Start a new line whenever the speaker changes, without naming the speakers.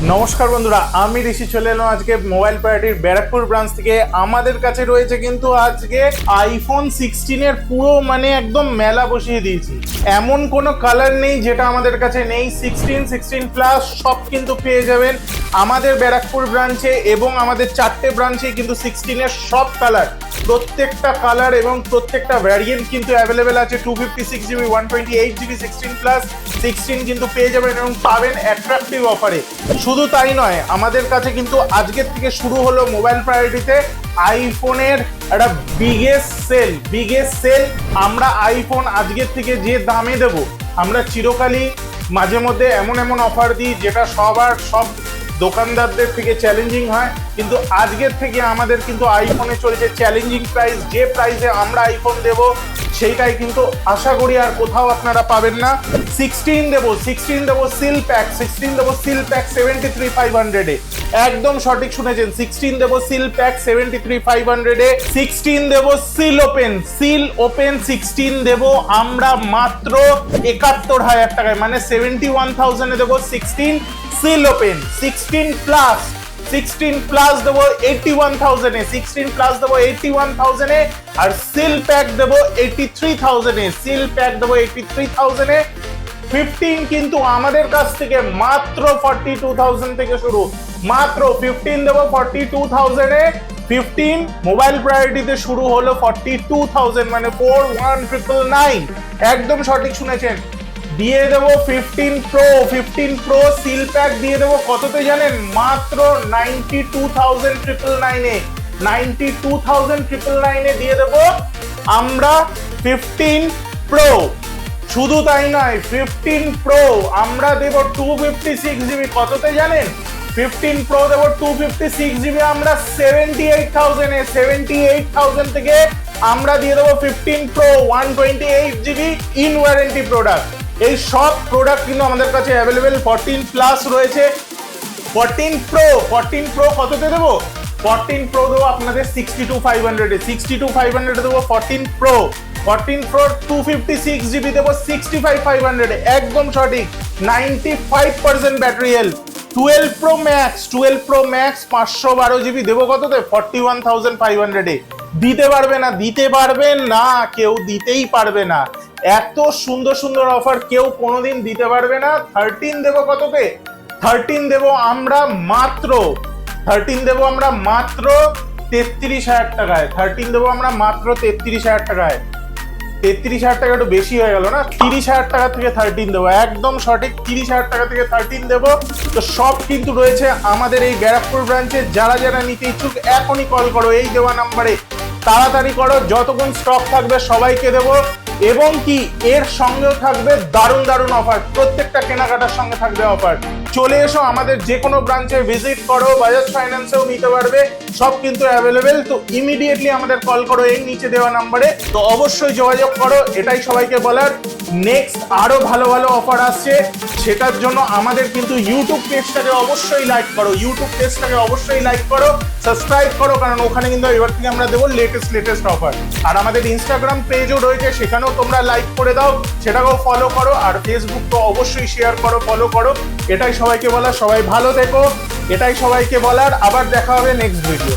নমস্কার বন্ধুরা, আমি ঋষি চলে এলাম আজকে মোবাইল প্রায়োরিটির ব্যারাকপুর ব্রাঞ্চ থেকে। আমাদের কাছে রয়েছে কিন্তু আজকে আইফোন 16 এর পুরো একদম মেলা বসিয়ে দিয়েছি। এমন কোনো কালার নেই যেটা আমাদের কাছে নেই। 16 প্লাস সব কিন্তু পেয়ে যাবেন আমাদের ব্যারাকপুর ব্রাঞ্চে, এবং আমাদের 4টে ব্রাঞ্চে কিন্তু 16 এর সব কালার, প্রত্যেকটা কালার এবং প্রত্যেকটা ভ্যারিয়েন্ট কিন্তু অ্যাভেলেবেল আছে। 256GB 128GB 16 প্লাস 16 কিন্তু পেয়ে যাবেন এবং পাবেন অ্যাট্রাকটিভ অফারে। শুধু তাই নয়, আমাদের কাছে কিন্তু আজকের থেকে শুরু হলো মোবাইল প্রায়োরিটিতে আইফোনের একটা বিগেস্ট সেল। আমরা আইফোন আজকের থেকে যে দামে দেব, আমরা চিরকালই মাঝে মধ্যে এমন অফার দিই যেটা সব দোকানদারদের থেকে চ্যালেঞ্জিং হয়, কিন্তু আজকের থেকে আমাদের কিন্তু আইফোনে চলছে চ্যালেঞ্জিং প্রাইস। যে প্রাইসে আমরা আইফোন দেব সেইটাই কিন্তু আশা করি আর কোথাও আপনারা পাবেন না। 16 দেবো সিল প্যাক, 73,500 একদম সঠিক শুনেছেন। 16 দেবো সিল প্যাক 73,500 16 দেবো সিল ওপেন 16 দেবো আমরা মাত্র 71,000 টাকায়, 71,000 দেবো 16 সিল ওপেন। 16 প্লাস দেবো 81,000 এ, 16 প্লাস দেবো 81,000 এ, আর সিল প্যাক দেবো 83,000 এ, 15 কিন্তু আমাদের কাছ থেকে মাত্র 42,000 থেকে শুরু, মাত্র 15 দেবো 42,000 এ। 15 মোবাইল প্রায়োরিটিতে শুরু হলো 42,000, 41,999 একদম সঠিক শুনেছেন। দিয়ে দেবো 15 প্রো সিল প্যাক দিয়ে দেবো কততে জানেন? মাত্র 92,999 এ, 92,999 এ দিয়ে দেবো আমরা 15 প্রো। শুধু তাই নয়, 15 প্রো আমরা দেব 256GB কততে জানেন? 15 প্রো দেব 256GB আমরা 78,000 এ, 78,000 থেকে আমরা দিয়ে দেবো 15 pro 128GB in warranty product. এই সব প্রোডাক্ট কিন্তু আমাদের কাছে অ্যাভেলেবেল। 14 প্লাস রয়েছে। 14 প্রো কততে দেবো? 14 প্রো দেবো আপনাদের 62,500 এ, 62,500 দেবো 14 প্রো 256GB দেবো 65,500 একদম সঠিক, 95% battery health. 12 pro max 512GB দেবো কততে? 41,500 এ। দিতে পারবে না, কেউ দিতেই পারবে না। এত সুন্দর অফার কেউ কোনোদিন দিতে পারবে না। 13 দেবো কততে? 13 দেবো আমরা মাত্র 33,000 টাকায়। 13 দেবো আমরা মাত্র 33,000 টাকায়। 33,000 টাকা একটু বেশি হয়ে গেল না? 30,000 টাকা থেকে 13 দেবো, একদম সঠিক 30,000 টাকা থেকে 13 দেবো। তো সব কিন্তু রয়েছে আমাদের এই ব্যারাকপুর ব্রাঞ্চে। যারা নিতে ইচ্ছুক এখনই কল করো এই দেওয়া নাম্বারে, তাড়াতাড়ি করো, যতক্ষণ স্টক থাকবে সবাইকে দেবো। এবং কি এর সঙ্গেও থাকবে দারুণ অফার, প্রত্যেকটা কেনাকাটার সঙ্গে থাকবে অফার। চলে এসো আমাদের যে কোনো ব্রাঞ্চে ভিজিট করো, বাজাজ ফাইন্যান্সেও নিতে পারবে, সব কিন্তু অ্যাভেলেবেল। তো ইমিডিয়েটলি আমাদের কল করো এই নিচে দেওয়া নাম্বারে। তো অবশ্যই যোগাযোগ করো, এটাই সবাইকে বলার। নেক্সট আরো ভালো অফার আসছে, সেটার জন্য আমাদের কিন্তু ইউটিউব পেজটাকে অবশ্যই লাইক করো, সাবস্ক্রাইব করো, কারণ ওখানে কিন্তু এবার থেকে আমরা দেবো লেটেস্ট অফার। আর আমাদের ইনস্টাগ্রাম পেজও রয়েছে, সেখানেও তোমরা লাইক করে দাও, সেটাকেও ফলো করো। আর ফেসবুক তো অবশ্যই শেয়ার করো, ফলো করো। এটাই সবাইকে বলার, সবাই ভালো থেকো, এটাই সবাইকে বলার। আবার দেখা হবে নেক্সট ভিডিও।